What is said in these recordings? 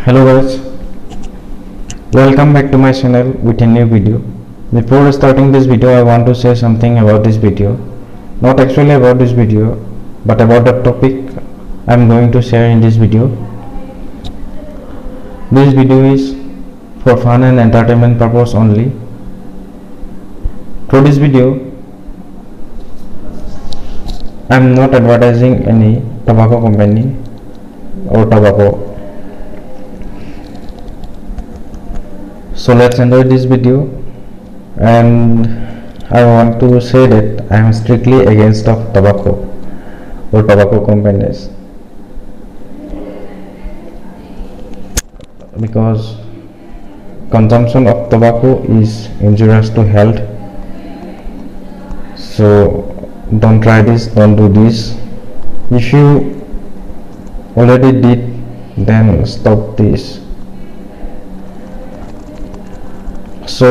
Hello guys, welcome back to my channel with a new video. Before starting this video, I want to say something about this video. Not actually about this video, but about the topic I am going to share in this video. This video is for fun and entertainment purpose only. Through this video, I am not advertising any tobacco company or tobacco. So let's enjoy this video, and I want to say that I am strictly against of tobacco or tobacco companies, because consumption of tobacco is injurious to health. So don't try this, don't do this. If you already did, then stop this. So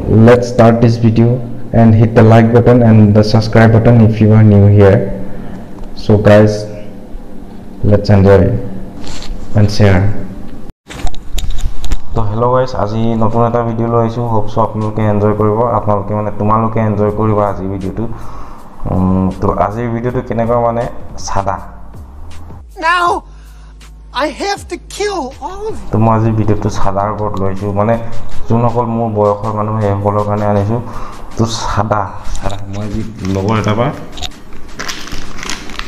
let's start this video, and hit the like button and the subscribe button if you are new here. So guys, let's enjoy and share. So hello guys, আজি নতুন এটা video লৈ আইছো। Hope so আপোনালোকে enjoy কৰিব, আপোনালোকে মানে তোমালোকে এনজয় কৰিবা আজি ভিডিওটো। তো আজি ভিডিওটো কেনেকুৱা মানে সাদা। Now I have to kill all of you. তো মই আজি ভিডিওটো সাদাৰ ওপৰত লৈ আইছো, মানে যোনসকল মোৰ বয়সৰ মানুহ সেইসকলৰ কাৰণে আনিছো। তো সাদা মই যি লগৰ এটা বা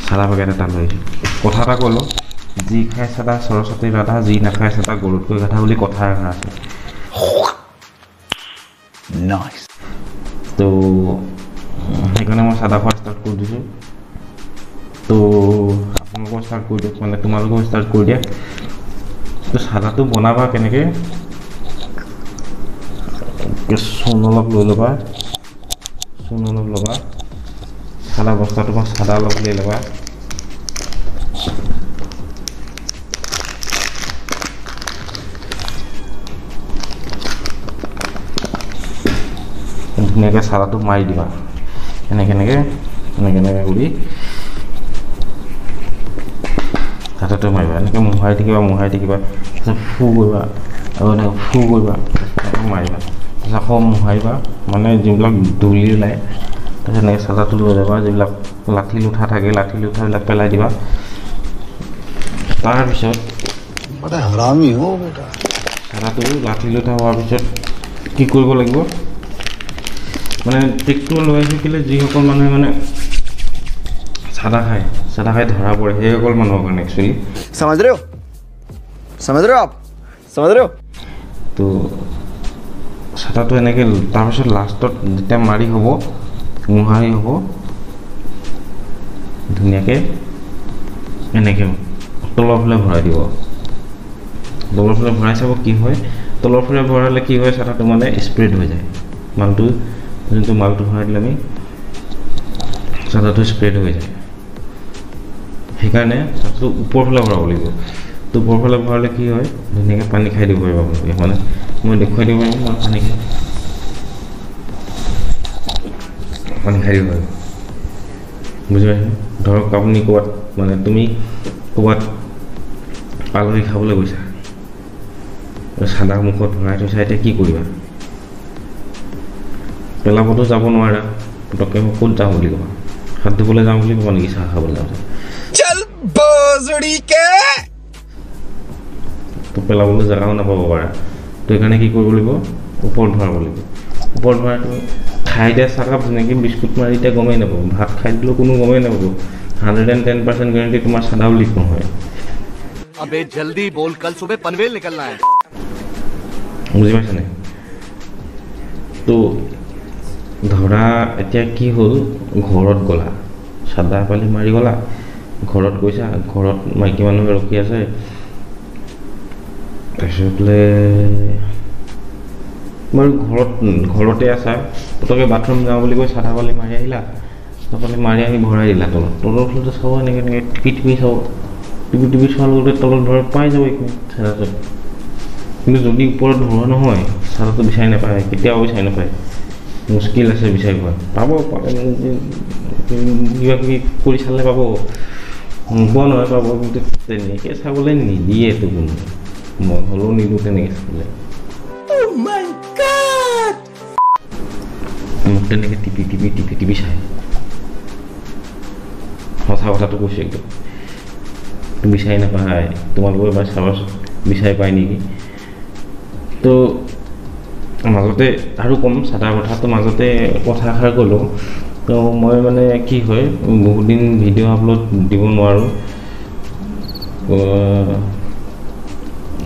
সাদা পেকেট এটা লৈ আইছো। কথা এটা ক'লো, যি খাই সাদা সৰস্বতী ৰাধা, যি নাখায় সাদা গৰুতকৈ গাধা বুলি কথা এষাৰ আছে। Nice. তো সেইকাৰণে মই সাদা খোৱা ষ্টাৰ্ট কৰি দিছোঁ। তো আপোনালোকেও ষ্টাৰ্ট কৰি দিয়ক, মানে তোমালোকেও ষ্টাৰ্ট কৰি দিয়া। তো সাদাটো বনাবা কেনেকৈ, চূণ অলপ লৈ ল'বা, চূণ অলপ ল'বা, সাদা বস্তাটো পৰা সাদা অলপ লৈ ল'বা, ধুনীয়াকৈ সাদাটো মাৰি দিবা, এনেকৈ কৰি সাদাটো মাৰিবা, এনেকৈ মোহাৰি থাকিবা, তাৰপিছত ফু কৰিবা, আৰু এনেকৈ ফু কৰিবা, আকৌ মাৰিবা, তাৰপিছত আকৌ মোহাৰিবা, মানে যিবিলাক ধূলি ওলায়, তাৰপিছত এনেকৈ সাদাটো লৈ যাবা, যিবিলাক লাঠি লুঠা থাকে লাঠি লুঠাবিলাক পেলাই দিবা। তাৰপিছত সাদাটো লাঠি লুঠা হোৱাৰ পিছত কি কৰিব লাগিব, মানে ট্ৰিকটো লগাই থাকিলে যিসকল মানুহে মানে সাদা খাই ধৰা পৰে সেইসকল মানুহৰ কাৰণে একচুৱেলি समझ रहे हो आप তো সাদাটো এনেকৈ, তাৰপিছত লাষ্টত যেতিয়া মাৰি হ'ব, মোহাৰি হ'ব, ধুনীয়াকৈ এনেকৈ তলৰ ফালে ভৰাই দিব। তলৰ ফালে ভৰাই চাব কি হয়, তলৰ ফালে ভৰালে কি হয়, সাদাটো মানে স্প্ৰেড হৈ যায়, মালটো যোনটো মালটো ভৰাই দিলে আমি সাদাটো স্প্ৰেড হৈ যায়। সেইকাৰণে সাদাটো ওপৰ ফালে ভৰাব লাগিব। তো ওপৰ ফালে ভৰালে কি হয়, ধুনীয়াকৈ পানী খাই দিব পাৰিব আপোনালোকে, মানে মই দেখুৱাই দিব পাৰিম, মই পানী খাই দিব পাৰিব, বুজি পাইছে। ধৰক আপুনি ক'ৰবাত, মানে তুমি ক'ৰবাত আলহী খাবলৈ গৈছা, সাদা মুখত ভৰাই থৈছা, এতিয়া কি কৰিবা, পেলাবতো যাব নোৱাৰা, পটককৈ মই ক'ত যাওঁ বুলি ক'বা, হাত ধুবলৈ যাওঁ বুলি ক'বা নেকি, চাহ খাবলৈ যাওঁ, তো পেলাবলৈ জেগাও নাপাব পাৰা। তো সেইকাৰণে কি কৰিব লাগিব, ওপৰত ভৰাব লাগিব। ওপৰত ভৰাই তুমি খাই দিয়া চাহকাপ ধুনীয়াকৈ বিস্কুট মাৰি এতিয়া গমেই নাপাব, ভাত খাই দিলেও কোনো গমেই নাপাব। 110% গেৰাণ্টি তোমাৰ সাদাও লিক নহয়। अबे जल्दी बोल, कल सुबह पनवेल निकलना है। বুজি পাইছে নাই। তো ধৰা এতিয়া কি হ'ল, ঘৰত গ'লা, সাদা পালি মাৰি গ'লা, ঘৰত গৈছা, ঘৰত মাইকী মানুহে ৰখি আছে, তাৰপিছত বোলে বাৰু ঘৰতে আছা, পটককৈ বাথৰুম যাওঁ বুলি কৈ সাদা পালি মাৰি আহিলা, সাদা পালি মাৰি আহি ভৰাই দিলা তলৰ ফালে চাব, এনেকৈ টিপি চাব, টিপি চোৱাৰ লগতে তলত ধৰক পাই যাব এইখিনি সাদাটো। কিন্তু যদি ওপৰত ধৰা নহয়, সাদাটো বিচাৰি নাপায়, কেতিয়াও বিচাৰি নাপায়, মুস্কিল আছে বিচাৰি পোৱা। পাব কিবা কিবি কৰি চালে পাব, নোপোৱা নহয় পাব, কিন্তু তেনেকৈ চাবলৈ নিদিয়েতো কোনো। মই হ'লেও নিদিওঁ তেনেকৈ চাবলৈ মোক তেনেকৈ টিপি চাই সঁচা কথাটো কৈছোঁ একদম বিচাৰি নাপায় তোমালোকে এবাৰ চাবাচোন বিচাৰি পায় নেকি তো মাজতে আৰু কম চাদাৰ কথাটো মাজতে কথা এষাৰ ক'লোঁ তো মই মানে কি হয় বহুত দিন ভিডিঅ' আপলোড দিব নোৱাৰোঁ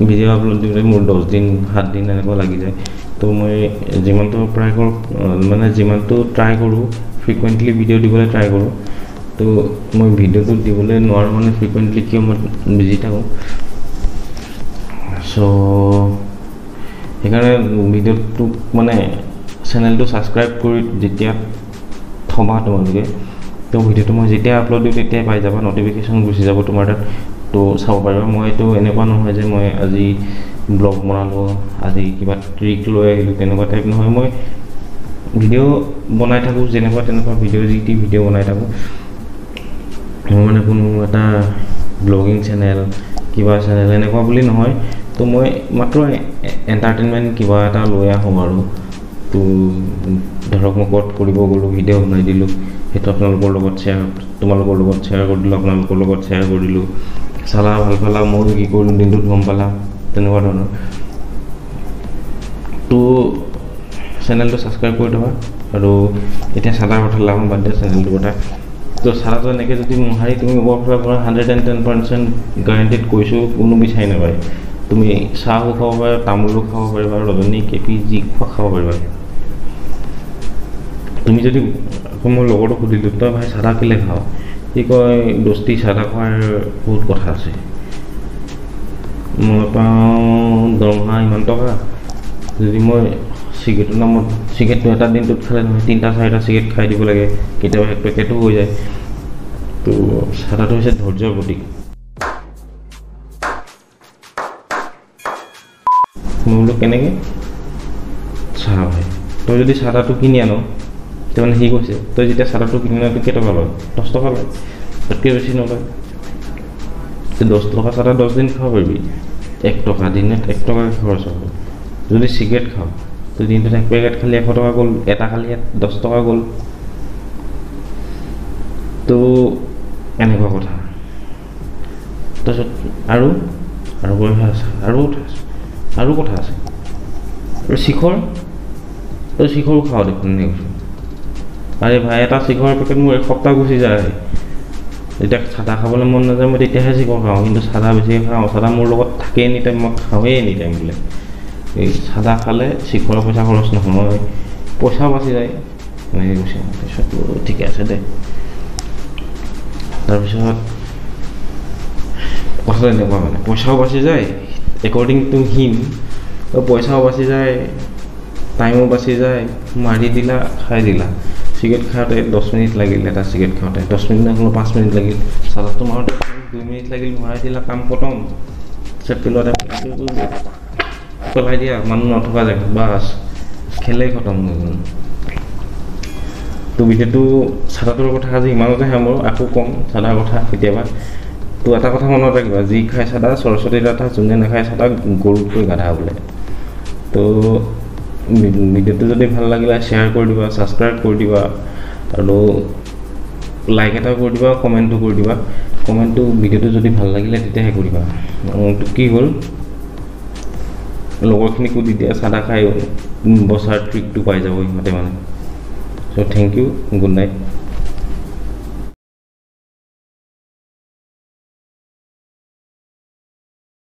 ভিডিঅ' আপলোড দিবলৈ মোৰ 10 দিন 7 দিন এনেকুৱা লাগি যায় তো মই যিমানটো ট্ৰাই কৰোঁ ফ্ৰিকুৱেণ্টলি ভিডিঅ' দিবলৈ ট্ৰাই কৰোঁ তো মই ভিডিঅ'টো দিবলৈ নোৱাৰোঁ মানে ফ্ৰিকুৱেণ্টলি কিয় মই বিজি থাকোঁ চ' সেইকাৰণে ভিডিঅ'টো মানে চেনেলটো ছাবস্ক্ৰাইব কৰি যেতিয়া থবা তোমালোকে তো ভিডিঅ'টো মই যেতিয়া আপলোড দিওঁ তেতিয়াই পাই যাবা নটিফিকেশ্যন গুচি যাব তোমাৰ তাত তো চাব পাৰিবা মইতো এনেকুৱা নহয় যে মই আজি ব্লগ বনালোঁ আজি কিবা ট্ৰিক লৈ আহিলোঁ তেনেকুৱা টাইপ নহয় মই ভিডিঅ' বনাই থাকোঁ যেনেকুৱা তেনেকুৱা ভিডিঅ' বনাই থাকোঁ মোৰ মানে কোনো এটা ব্লগিং চেনেল কিবা চেনেল এনেকুৱা বুলি নহয় তো মই মাত্ৰ এণ্টাৰটেইনমেণ্ট কিবা এটা লৈ আহোঁ আৰু তো ধৰক মই ক'ত কৰিব গ'লোঁ ভিডিঅ' বনাই দিলোঁ সেইটো তোমালোকৰ লগত শ্বেয়াৰ কৰি দিলোঁ আপোনালোকৰ লগত শ্বেয়াৰ কৰি দিলোঁ চালা ভাল পালা মই কি কৰিলোঁ দিনটোত গম পালা তেনেকুৱা ধৰণৰ তো চেনেলটো ছাবস্ক্ৰাইব কৰি থবা আৰু এতিয়া চাদাৰ কথা লাভ বাদ দিয়া চেনেলটোৰ কথা তো চাদাটো এনেকৈ যদি মোহাৰি তুমি ওপৰফালৰ পৰা 110% গেৰাণ্টিড কৈছোঁ কোনো বিচাৰি নাপায় তুমি চাহো খাব পাৰিবা তামোলো খাব পাৰিবা ৰজনী কেপি যি খাব পাৰিবা তুমি যদি মোৰ লগৰটো সুধিলোঁ তই ভাই চাদা কেলে খাওঁ সি কয় দোস্তি চাদা খোৱাৰ বহুত কথা আছে মই পাওঁ দৰমহা ইমান টকা যদি মই চিগাৰেটৰ নামত চিগাৰেটটো এটা দিনটোত খালে নহয় 3-4টা চিগাৰেট খাই দিব লাগে কেতিয়াবা 1 পেকেটো হৈ যায় তো চাদাটো হৈছে ধৈৰ্যৰ প্ৰতীক মই বোলো কেনেকৈ চাহ ভাই তই যদি চাদাটো কিনি আন মানে সি কৈছে তই যেতিয়া চাদাটো কিনি আন কেইটকা লয় 10 টকা লয় তাতকৈ বেছি নলয় 10 টকা চাদা 10 দিন খাব পাৰিবি 1 টকা দিনত 1 টকাকৈ খৰচ হ'ব যদি চিগাৰেট খাওঁ তো দিনটোত 1 পেকেট খালি 100 টকা গ'ল এটা খালি 10 টকা গ'ল তো এনেকুৱা কথা তাৰপিছত আৰু কথা আছে আৰু কথা আছে আৰু শিখৰো খাওঁ দেখোন এনেকৈ কৈছোঁ আৰে ভাই এটা শিখৰৰ পেকেট মোৰ 1 সপ্তাহ গুচি যায় যেতিয়া চাদা খাবলৈ মন নাযায় মই তেতিয়াহে শিখৰ খাওঁ কিন্তু চাদা বেছিকৈ খাওঁ চাদা মোৰ লগত থাকেই এনি টাইম মই খাওঁৱেই এনি টাইম বোলে এই চাদা খালে শিখৰৰ পইচা খৰচ নহয় পইচাও বাচি যায় এনেকৈ কৈছে তাৰপিছত ঠিকে আছে দে তাৰপিছত কথাটো এনেকুৱা মানে পইচাও বাচি যায় একৰ্ডিং টু হিম পইচাও বাচি যায় টাইমো বাচি যায় মাৰি দিলা খাই দিলা চিগাৰেট খাওঁতে 10 মিনিট লাগিল এটা চিগাৰেট খাওঁতে 10 মিনিট নহ'লেও 5 মিনিট লাগিল চাদাটো মাৰোঁতে 2 মিনিট লাগিল ভৰাই দিলা কাম খতম চেপিলতে পেলাই দিয়া মানুহ নথকা জেগাত বাছ খেলেই খতম হৈ গ'ল তো ভিডিঅ'টো চাদাটোৰ কথা আজি ইমানতে সামৰো আকৌ কম চাদাৰ কথা কেতিয়াবা তো এটা কথা মনত ৰাখিবা যি খাই চাদা সৰস্বতী দাতা যোনে নাখায় চাদা গৰুতকৈ গাধা বোলে তো ভিডিঅ'টো যদি ভাল লাগিলে শ্বেয়াৰ কৰি দিবা ছাবস্ক্ৰাইব কৰি দিবা আৰু লাইক এটা কৰি দিবা কমেণ্টটো কৰি দিবা কমেণ্টটো ভিডিঅ'টো যদি ভাল লাগিলে তেতিয়াহে কৰিবা তো কি হ'ল লগৰখিনিকো দি দিয়া চাদা খাই বছৰ ট্ৰিকটো পাই যাব ইহঁতে মানে চ' থেংক ইউ গুড নাইট